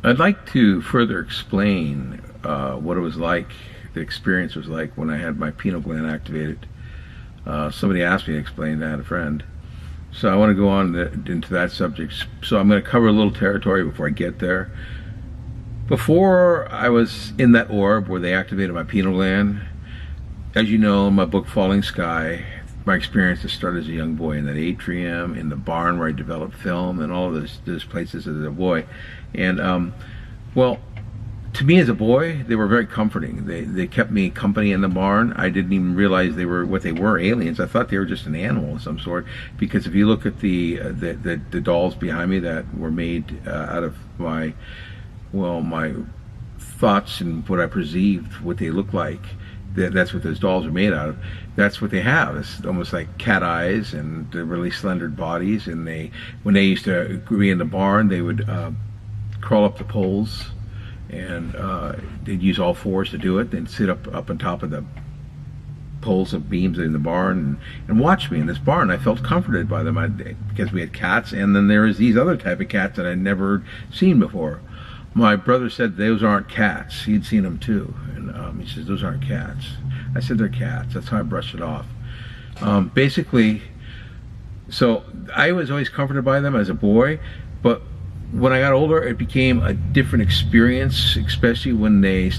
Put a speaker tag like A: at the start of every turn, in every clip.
A: I'd like to further explain what it was like, the experience was like when I had my pineal gland activated. Somebody asked me to explain that, a friend. So I want to go on into that subject. So I'm going to cover a little territory before I get there. Before I was in that orb where they activated my pineal gland, as you know, in my book Falling Sky, my experiences started as a young boy in that atrium, in the barn where I developed film, and all of those places as a boy. And well, to me as a boy, they were very comforting. They kept me company in the barn. I didn't even realize they were what they were, aliens. I thought they were just an animal of some sort. Because if you look at the dolls behind me that were made out of my thoughts and what I perceived, what they look like, that's what those dolls are made out of. That's what they have. It's almost like cat eyes and they're really slender bodies. And when they used to be in the barn, they would crawl up the poles, and they'd use all fours to do it. They'd sit up on top of the poles of beams in the barn and watch me in this barn. I felt comforted by them because we had cats, and then there was these other type of cats that I'd never seen before. My brother said those aren't cats. He'd seen them too, and he says those aren't cats. I said they're cats. That's how I brushed it off. Basically, so I was always comforted by them as a boy, but when I got older, it became a different experience, especially when they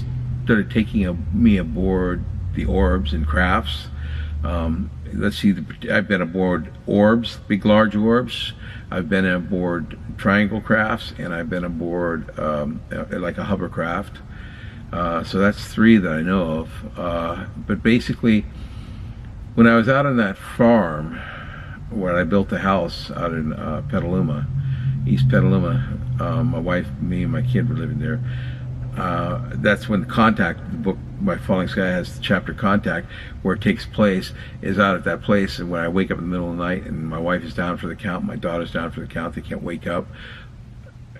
A: started taking me aboard the orbs and crafts. Let's see, I've been aboard orbs, big large orbs. I've been aboard triangle crafts, and I've been aboard like a hovercraft. So that's 3 that I know of. But basically, when I was out on that farm where I built the house out in Petaluma, East Petaluma, my wife, me, and my kid were living there. That's when Contact, the book by Falling Sky, has the chapter Contact, where it takes place, is out at that place. And when I wake up in the middle of the night and my wife is down for the count, my daughter's down for the count, they can't wake up,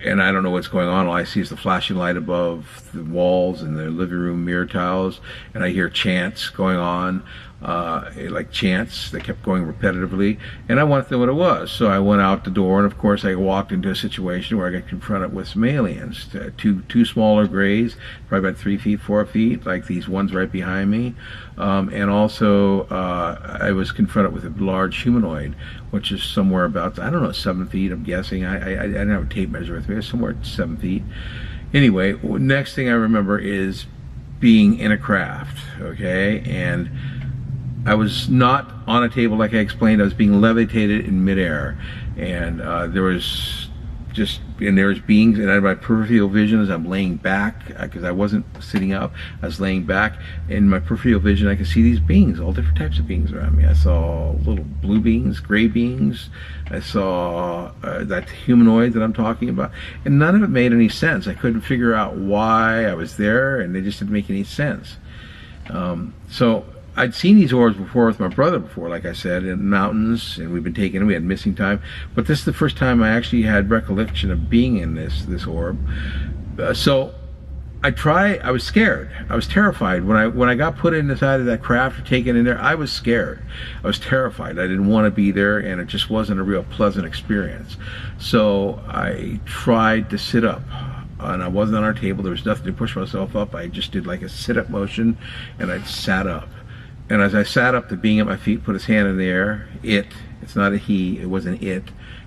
A: and I don't know what's going on. All I see is the flashing light above the walls and the living room mirror tiles, and I hear chants going on, like chants that kept going repetitively, and I wanted to know what it was. So I went out the door, and of course I walked into a situation where I got confronted with some aliens, two smaller grays, probably about 3 feet, 4 feet, like these ones right behind me, and also I was confronted with a large humanoid, which is somewhere about, I don't know, 7 feet, I'm guessing. I didn't have a tape measure with me. It was somewhere 7 feet. Anyway, next thing I remember is being in a craft, okay? And I was not on a table like I explained. I was being levitated in midair. And there was beings, and I had my peripheral vision as I'm laying back, because I wasn't sitting up, I was laying back. In my peripheral vision, I could see these beings, all different types of beings around me. I saw little blue beings, gray beings. I saw that humanoid that I'm talking about, and none of it made any sense. I couldn't figure out why I was there, and they just didn't make any sense. So I'd seen these orbs before with my brother before, like I said, in mountains, and we've been taking them. We had missing time, but this is the first time I actually had recollection of being in this orb. So I was scared. I was terrified when I got put inside of that craft or taken in there. I was scared. I was terrified. I didn't want to be there, and it just wasn't a real pleasant experience. So I tried to sit up. And I wasn't on our table. There was nothing to push myself up. I just did like a sit-up motion, and I sat up. And as I sat up, the being at my feet put his hand in the air. It's not a he, it was an it.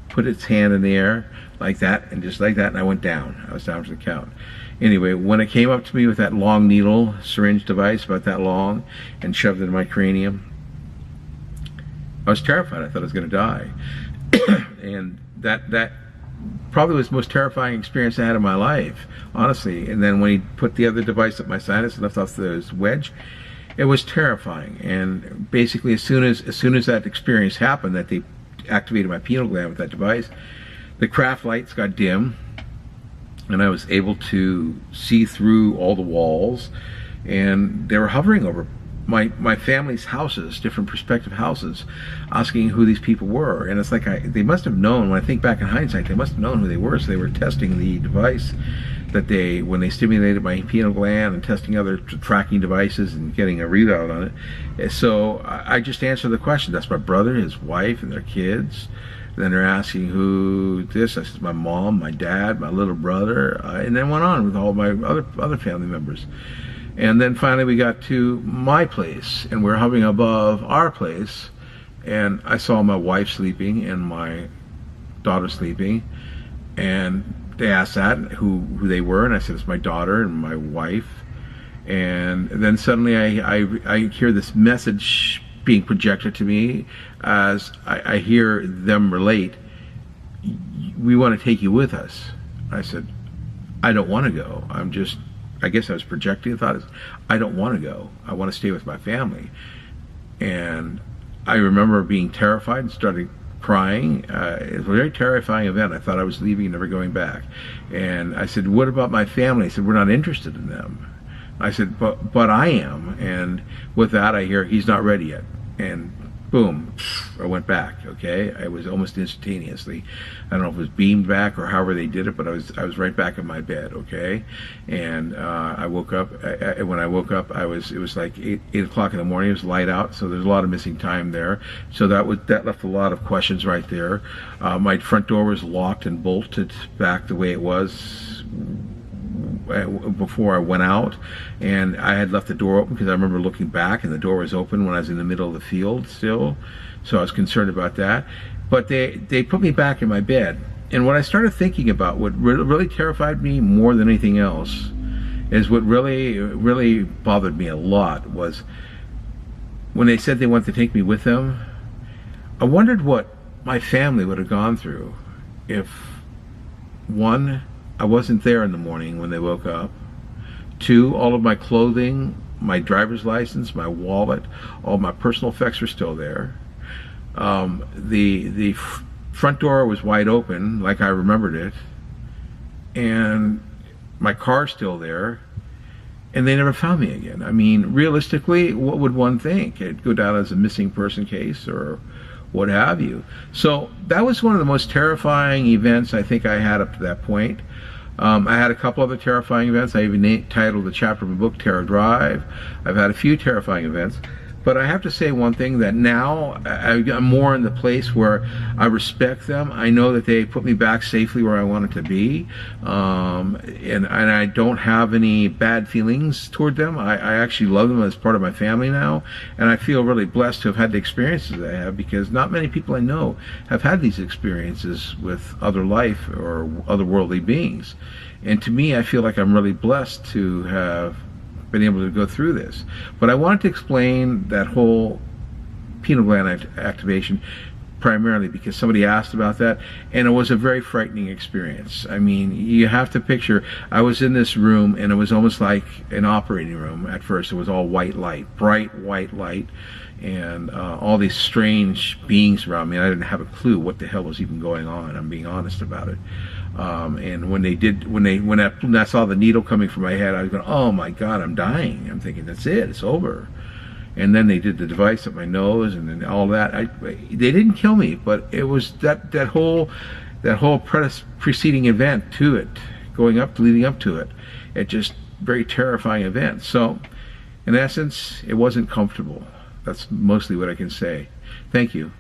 A: Put its hand in the air like that, and just like that, and I went down. I was down for the count. Anyway, when it came up to me with that long needle syringe device, about that long, and shoved it in my cranium, I was terrified. I thought I was going to die. And that probably was the most terrifying experience I had in my life, honestly. And then when he put the other device up my sinus and left off the wedge, it was terrifying. And basically, as soon as that experience happened, that they activated my pineal gland with that device, the craft lights got dim, and I was able to see through all the walls, and they were hovering over my family's houses, different prospective houses, asking who these people were. And it's like they must have known. When I think back in hindsight, they must have known who they were, so they were testing the device that when they stimulated my pineal gland, and testing other tracking devices and getting a readout on it. So I just answered the question. That's my brother, his wife, and their kids. Then they're asking who this. I said, my mom, my dad, my little brother, and then went on with all my other family members. And then finally we got to my place, and we're hovering above our place, and I saw my wife sleeping and my daughter sleeping, and they asked that who they were, and I said, it's my daughter and my wife. And then suddenly I hear this message being projected to me as I hear them relate, we want to take you with us. I said, I don't want to go. I guess I was projecting the thought, I don't want to go. I want to stay with my family. And I remember being terrified and started crying. It was a very terrifying event. I thought I was leaving and never going back. And I said, what about my family? He said, we're not interested in them. I said, but I am. And with that, I hear, he's not ready yet. And boom, I went back. Okay, I was almost instantaneously. I don't know if it was beamed back or however they did it, but I was right back in my bed. Okay, and I woke up. When I woke up, it was like 8 o'clock in the morning. It was light out, so there's a lot of missing time there. So that left a lot of questions right there. My front door was locked and bolted back the way it was before I went out, and I had left the door open because I remember looking back and the door was open when I was in the middle of the field still, so I was concerned about that. But they put me back in my bed, and what I started thinking about, what really terrified me more than anything else, is what really bothered me a lot, was when they said they wanted to take me with them. I wondered what my family would have gone through if, one, I wasn't there in the morning when they woke up. Two, all of my clothing, my driver's license, my wallet, all my personal effects were still there. The front door was wide open, like I remembered it, and my car's still there, and they never found me again. I mean, realistically, what would one think? It'd go down as a missing person case or what have you. So that was one of the most terrifying events I think I had up to that point. I had a couple other terrifying events. I even titled the chapter of a book, Terror Drive. I've had a few terrifying events. But I have to say one thing, that now I'm more in the place where I respect them. I know that they put me back safely where I wanted to be. And I don't have any bad feelings toward them. I actually love them as part of my family now. And I feel really blessed to have had the experiences I have, because not many people I know have had these experiences with other life or otherworldly beings. And to me, I feel like I'm really blessed to have been able to go through this. But I wanted to explain that whole pineal gland activation primarily because somebody asked about that, and it was a very frightening experience. I mean, you have to picture, I was in this room and it was almost like an operating room at first. It was all white light, bright white light, and all these strange beings around me. I didn't have a clue what the hell was even going on. I'm being honest about it. And when I saw the needle coming from my head, I was going, oh my God, I'm dying. I'm thinking, that's it, it's over. And then they did the device up my nose and then all that. They didn't kill me, but it was that whole preceding event to it, leading up to it. It just very terrifying event. So, in essence, it wasn't comfortable. That's mostly what I can say. Thank you.